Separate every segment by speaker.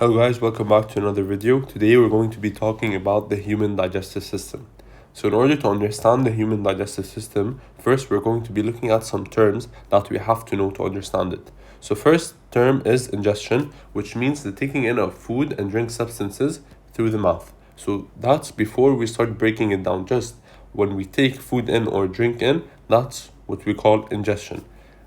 Speaker 1: Hello guys, welcome back to another video. Today we're going to be talking about the human digestive system. So in order to understand the human digestive system, first we're going to be looking at some terms that we have to know to understand it. So first term is ingestion, which means the taking in of food and drink substances through the mouth. So that's before we start breaking it down. Just when we take food in or drink in, that's what we call ingestion.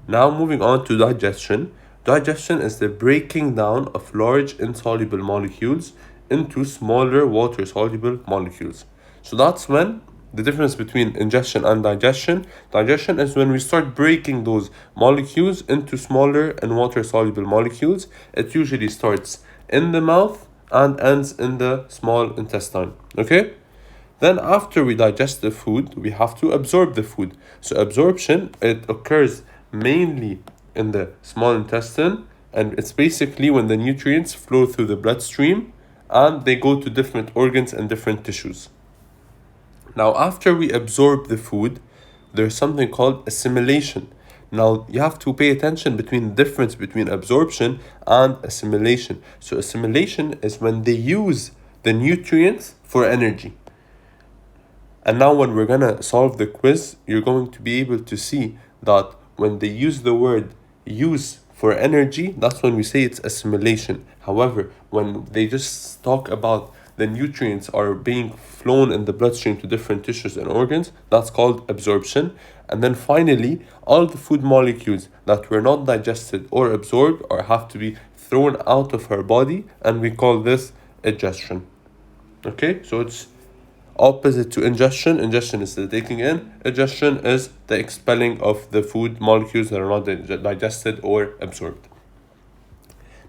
Speaker 1: Now moving on to digestion. Digestion is the breaking down of large insoluble molecules into smaller water-soluble molecules. So that's when the difference between ingestion and digestion. Digestion is when we start breaking those molecules into smaller and water-soluble molecules. It usually starts in the mouth and ends in the small intestine. Okay? Then after we digest the food, we have to absorb the food. So absorption, it occurs mainly in the small intestine, and it's basically when the nutrients flow through the bloodstream and they go to different organs and different tissues. Now after we absorb the food, there's something called assimilation. Now you have to pay attention between the difference between absorption and assimilation. So assimilation is when they use the nutrients for energy. And now when we're gonna solve the quiz, you're going to be able to see that when they use the word use for energy, that's when we say it's assimilation. However, when they just talk about the nutrients are being flown in the bloodstream to different tissues and organs, that's called absorption. And then finally, all the food molecules that were not digested or absorbed or have to be thrown out of our body, and we call this egestion. Okay, so it's opposite to ingestion. Ingestion is the taking in. Egestion is the expelling of the food molecules that are not digested or absorbed.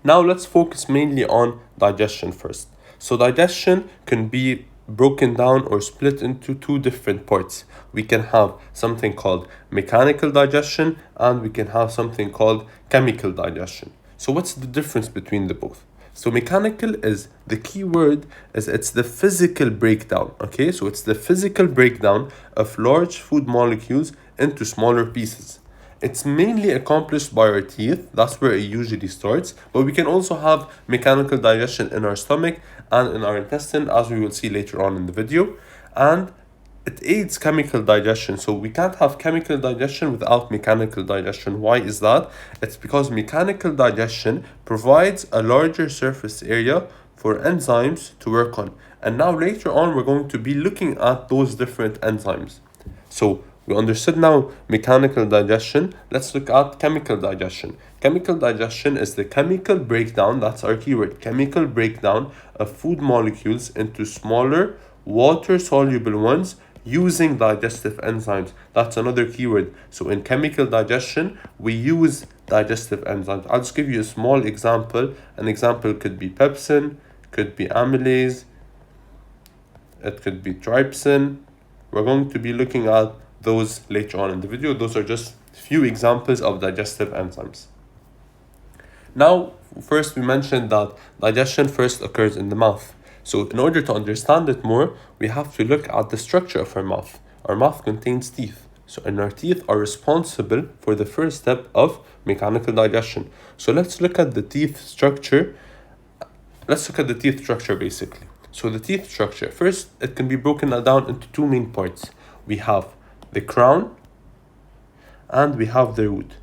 Speaker 1: Now let's focus mainly on digestion first. So digestion can be broken down or split into two different parts. We can have something called mechanical digestion and we can have something called chemical digestion. So what's the difference between the both? So mechanical is, the key word is, it's the physical breakdown, okay? So it's the physical breakdown of large food molecules into smaller pieces. It's mainly accomplished by our teeth, that's where it usually starts, but we can also have mechanical digestion in our stomach and in our intestine, as we will see later on in the video. And it aids chemical digestion. So we can't have chemical digestion without mechanical digestion. Why is that? It's because mechanical digestion provides a larger surface area for enzymes to work on. And now later on, we're going to be looking at those different enzymes. So we understood now mechanical digestion. Let's look at chemical digestion. Chemical digestion is the chemical breakdown, that's our keyword, chemical breakdown of food molecules into smaller water-soluble ones using digestive enzymes. That's another keyword. So in chemical digestion, we use digestive enzymes. I'll just give you a small example. An example could be pepsin, could be amylase, it could be trypsin. We're going to be looking at those later on in the video. Those are just few examples of digestive enzymes. Now, first we mentioned that digestion first occurs in the mouth. So in order to understand it more, we have to look at the structure of our mouth. Our mouth contains teeth. So and our teeth are responsible for the first step of mechanical digestion. So let's look at the teeth structure. Let's look at the teeth structure basically. So the teeth structure, first it can be broken down into two main parts. We have the crown and we have the root.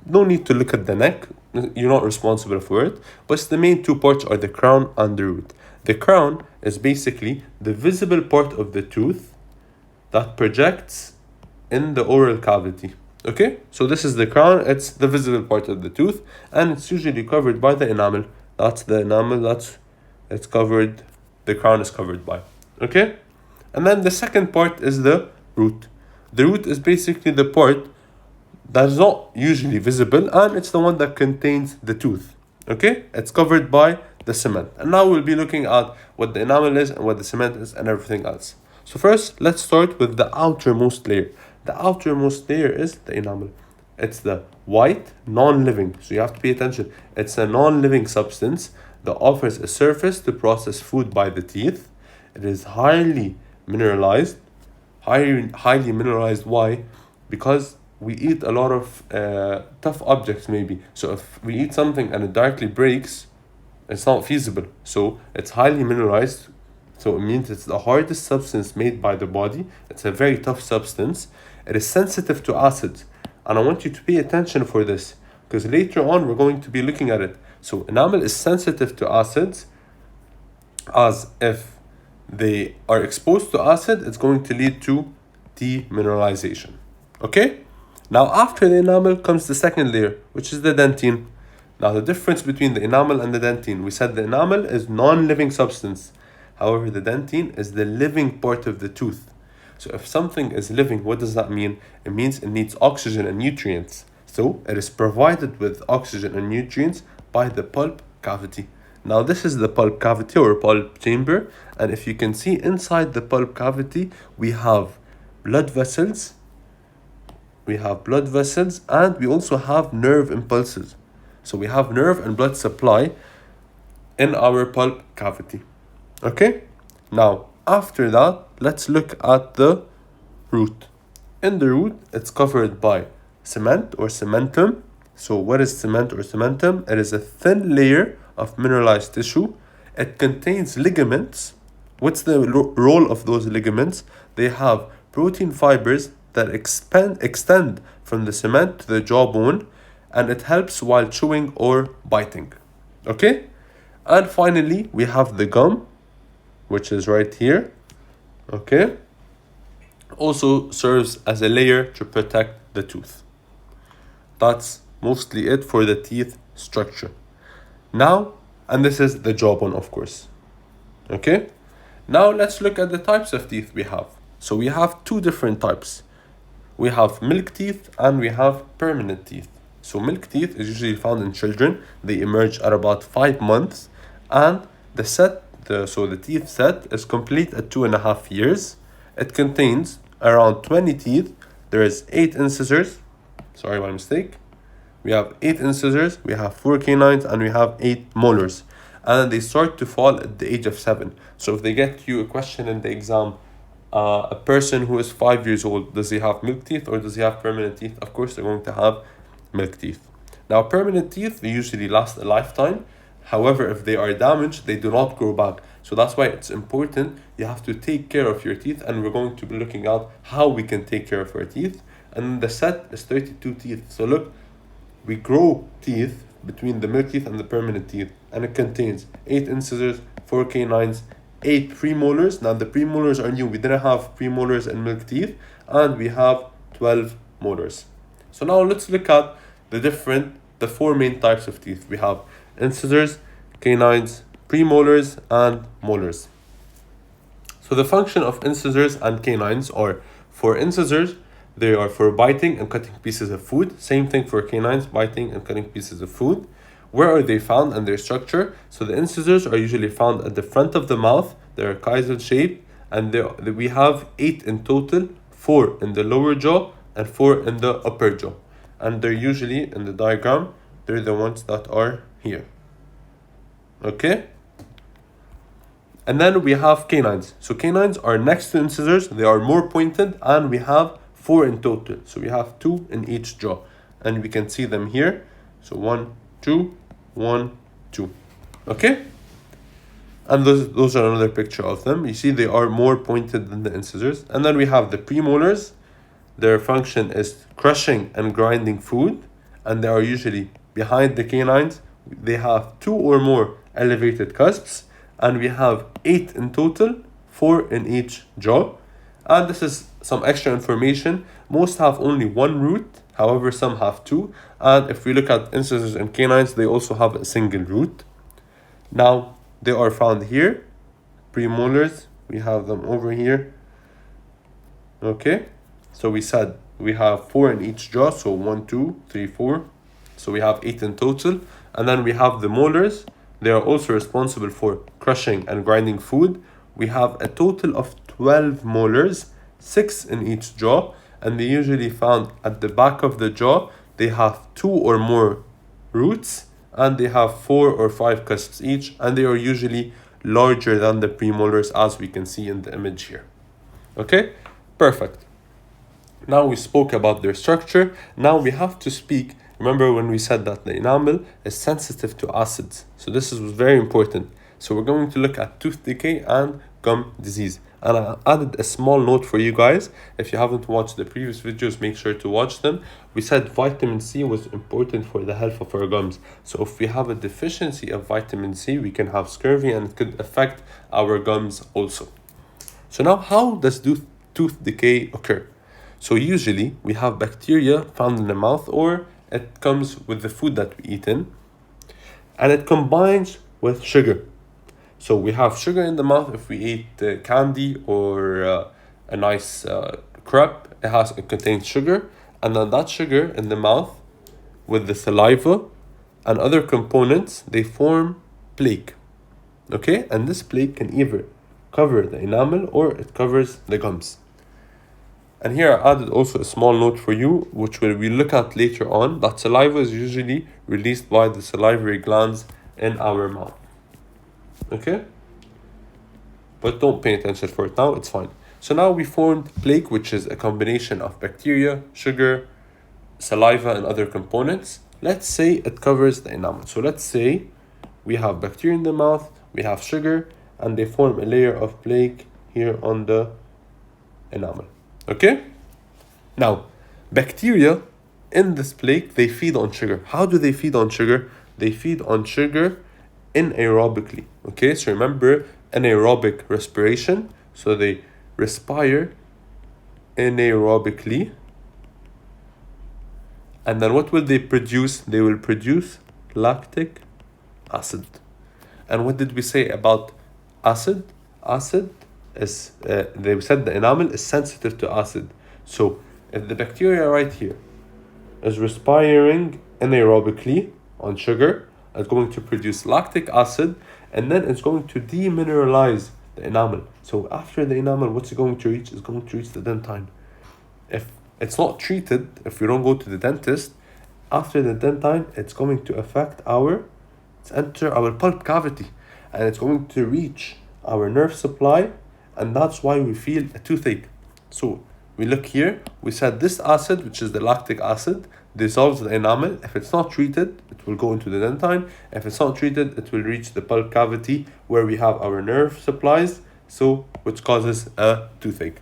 Speaker 1: No need to look at the neck, you're not responsible for it, but the main two parts are the crown and the root. The crown is basically the visible part of the tooth that projects in the oral cavity. Okay, so this is the crown, it's the visible part of the tooth, and it's usually covered by the enamel. That's the enamel it's covered, the crown is covered by. Okay, and then the second part is the root. The root is basically the part that's not usually visible, and it's the one that contains the tooth. Okay, it's covered by the cement. And now we'll be looking at what the enamel is and what the cement is and everything else. So first, let's start with the outermost layer. The outermost layer is the enamel. It's the white, non-living, so you have to pay attention. It's a non-living substance that offers a surface to process food by the teeth. It is highly mineralized. Highly mineralized, why? Because we eat a lot of tough objects maybe. So if we eat something and it directly breaks, It's not feasible. So it's highly mineralized. So it means it's the hardest substance made by the body. It's a very tough substance. It is sensitive to acids. And I want you to pay attention for this, because later on we're going to be looking at it. So enamel is sensitive to acids, as if they are exposed to acid, it's going to lead to demineralization. Okay? Now after the enamel comes the second layer, which is the dentine. Now the difference between the enamel and the dentine, we said the enamel is non-living substance. However, the dentine is the living part of the tooth. So if something is living, what does that mean? It means it needs oxygen and nutrients. So it is provided with oxygen and nutrients by the pulp cavity. Now this is the pulp cavity or pulp chamber, and if you can see inside the pulp cavity, we have blood vessels, and we also have nerve impulses. So we have nerve and blood supply in our pulp cavity. Okay? Now, after that, let's look at the root. In the root, it's covered by cement or cementum. So what is cement or cementum? It is a thin layer of mineralized tissue. It contains ligaments. What's the role of those ligaments? They have protein fibers that extend from the cement to the jawbone, and it helps while chewing or biting. Okay? And finally, we have the gum, which is right here. Okay? Also serves as a layer to protect the tooth. That's mostly it for the teeth structure. Now, and this is the jawbone, of course. Okay? Now let's look at the types of teeth we have. So we have two different types. We have milk teeth and we have permanent teeth. So milk teeth is usually found in children. They emerge at about 5 months, and the teeth set is complete at 2.5 years. It contains around 20 teeth. There is 8 incisors. Sorry, my mistake. We have 8 incisors, we have 4 canines, and we have 8 molars. And they start to fall at the age of 7. So if they get you a question in the exam, a person who is 5 years old, does he have milk teeth or does he have permanent teeth? Of course, they're going to have milk teeth. Now, permanent teeth, they usually last a lifetime. However, if they are damaged, they do not grow back. So that's why it's important. You have to take care of your teeth, and we're going to be looking at how we can take care of our teeth. And the set is 32 teeth. So look, we grow teeth between the milk teeth and the permanent teeth, and it contains 8 incisors, 4 canines, 8 premolars. Now the premolars are new. We didn't have premolars and milk teeth, and we have 12 molars. So now let's look at the 4 main types of teeth. We have incisors, canines, premolars, and molars. So the function of incisors and canines are: for incisors, they are for biting and cutting pieces of food. Same thing for canines, biting and cutting pieces of food. Where are they found and their structure? So the incisors are usually found at the front of the mouth. They're Kaiser shaped, and we have 8 in total, 4 in the lower jaw and 4 in the upper jaw. And they're usually, in the diagram, they're the ones that are here. Okay? And then we have canines. So canines are next to incisors. They are more pointed, and we have 4 in total. So we have 2 in each jaw. And we can see them here. So 1, 2, 1, 2. Okay? And those are another picture of them. You see they are more pointed than the incisors. And then we have the premolars. Their function is crushing and grinding food. And they are usually behind the canines. They have 2 or more elevated cusps. And we have 8 in total, 4 in each jaw. And this is some extra information. Most have only 1 root. However, some have 2. And if we look at incisors and canines, they also have a single root. Now, they are found here. Premolars, we have them over here. Okay, so we said we have 4 in each jaw. So 1, 2, 3, 4. So we have 8 in total. And then we have the molars. They are also responsible for crushing and grinding food. We have a total of 12 molars, 6 in each jaw, and they usually found at the back of the jaw. They have 2 or more roots, and they have 4 or 5 cusps each, and they are usually larger than the premolars, as we can see in the image here. Okay, perfect. Now we spoke about their structure. Now we have to speak Remember when we said that the enamel is sensitive to acids. So this is very important. So we're going to look at tooth decay and gum disease. And I added a small note for you guys. If you haven't watched the previous videos, make sure to watch them. We said vitamin C was important for the health of our gums. So if we have a deficiency of vitamin C, we can have scurvy and it could affect our gums also. So now, how does tooth decay occur? So usually we have bacteria found in the mouth, or it comes with the food that we eat in, and it combines with sugar. So we have sugar in the mouth if we eat candy or a nice crepe. It contains sugar, and then that sugar in the mouth with the saliva and other components, they form plaque. Okay, and this plaque can either cover the enamel or it covers the gums. And here I added also a small note for you, which we look at later on, that saliva is usually released by the salivary glands in our mouth. Okay? But don't pay attention for it now, it's fine. So now we formed plaque, which is a combination of bacteria, sugar, saliva, and other components. Let's say it covers the enamel. So let's say we have bacteria in the mouth, we have sugar, and they form a layer of plaque here on the enamel. Okay? Now, bacteria in this plaque, they feed on sugar. How do they feed on sugar? They feed on sugar anaerobically. Okay, so remember anaerobic respiration. So they respire anaerobically. And then what will they produce? They will produce lactic acid. And what did we say about acid? Acid is, they said the enamel is sensitive to acid. So if the bacteria right here is respiring anaerobically on sugar, it's going to produce lactic acid, and then it's going to demineralize the enamel. So after the enamel, what's it going to reach? It's going to reach the dentine. If it's not treated, if we don't go to the dentist, after the dentine, it's going to affect enter our pulp cavity, and it's going to reach our nerve supply, and that's why we feel a toothache. So we look here, we said this acid, which is the lactic acid, dissolves the enamel. If it's not treated, it will go into the dentine. If it's not treated, it will reach the pulp cavity where we have our nerve supplies, so which causes a toothache.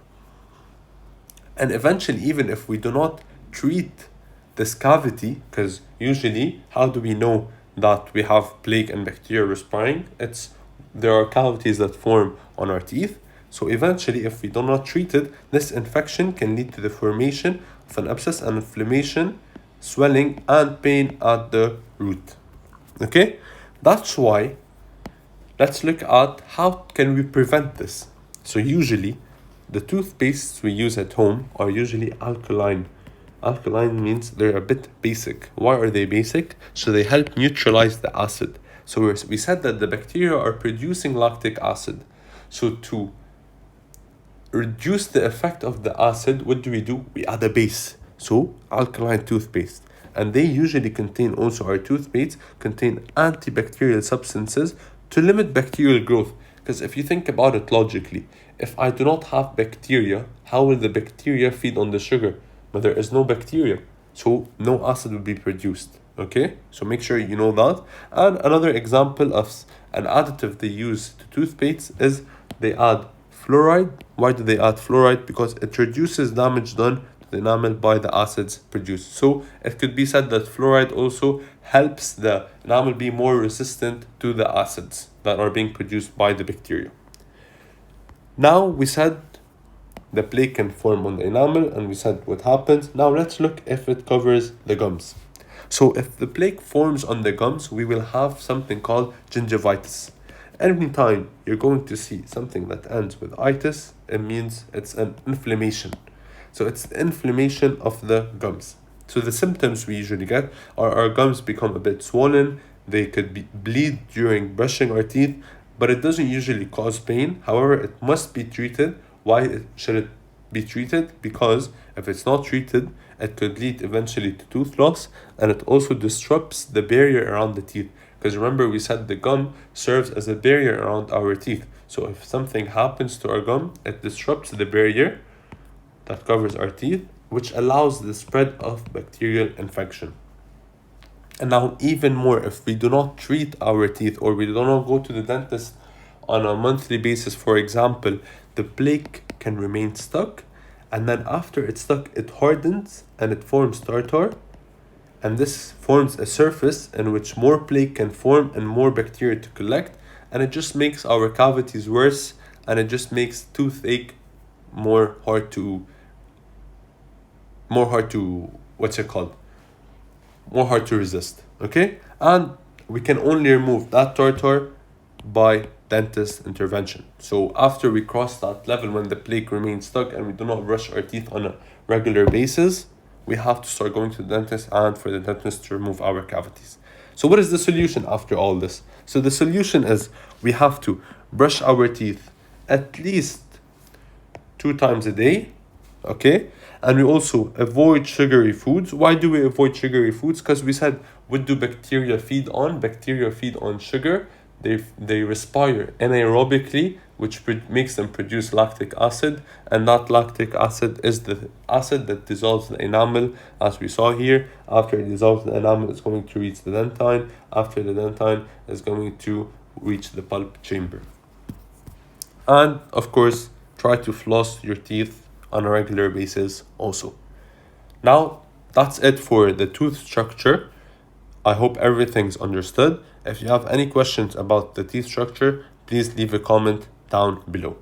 Speaker 1: And eventually, even if we do not treat this cavity, because usually, how do we know that we have plaque and bacteria respiring? There are cavities that form on our teeth. So eventually, if we do not treat it, this infection can lead to the formation of an abscess and inflammation, swelling, and pain at the root. Okay? That's why, let's look at how can we prevent this. So usually, the toothpastes we use at home are usually alkaline. Alkaline means they're a bit basic. Why are they basic? So they help neutralize the acid. So we said that the bacteria are producing lactic acid. So to reduce the effect of the acid, what do? We add a base. So alkaline toothpaste. And they usually contain, also our toothpastes contain antibacterial substances to limit bacterial growth. Because if you think about it logically, if I do not have bacteria, how will the bacteria feed on the sugar? But there is no bacteria, so no acid will be produced. Okay, so make sure you know that. And another example of an additive they use to toothpaste is they add fluoride. Why do they add fluoride? Because it reduces damage done to the enamel by the acids produced. So it could be said that fluoride also helps the enamel be more resistant to the acids that are being produced by the bacteria. Now we said the plaque can form on the enamel, and we said what happens. Now let's look if it covers the gums. So if the plaque forms on the gums, we will have something called gingivitis. Anytime you're going to see something that ends with itis, it means it's an inflammation. So it's the inflammation of the gums. So the symptoms we usually get are our gums become a bit swollen, they could bleed during brushing our teeth, but it doesn't usually cause pain. However, it must be treated. Why should it be treated? Because if it's not treated, it could lead eventually to tooth loss, and it also disrupts the barrier around the teeth. Because remember, we said the gum serves as a barrier around our teeth. So if something happens to our gum, it disrupts the barrier that covers our teeth, which allows the spread of bacterial infection. And now even more, if we do not treat our teeth or we do not go to the dentist on a monthly basis, for example, the plaque can remain stuck, and then after it's stuck, it hardens and it forms tartar, and this forms a surface in which more plaque can form and more bacteria to collect, and it just makes our cavities worse, and it just makes toothache more hard to what's it called, more hard to resist. Okay, and we can only remove that tartar by dentist intervention. So after we cross that level, when the plaque remains stuck and we do not brush our teeth on a regular basis, we have to start going to the dentist and for the dentist to remove our cavities. So what is the solution after all this? So the solution is we have to brush our teeth at least 2 times a day, okay? And we also avoid sugary foods. Why do we avoid sugary foods? Because we said, what do bacteria feed on? Bacteria feed on sugar. They respire anaerobically, which makes them produce lactic acid, and that lactic acid is the acid that dissolves the enamel, as we saw here. After it dissolves the enamel, it's going to reach the dentine. After the dentine, it's going to reach the pulp chamber. And of course, try to floss your teeth on a regular basis also. Now, that's it for the tooth structure. I hope everything's understood. If you have any questions about the teeth structure, please leave a comment down below.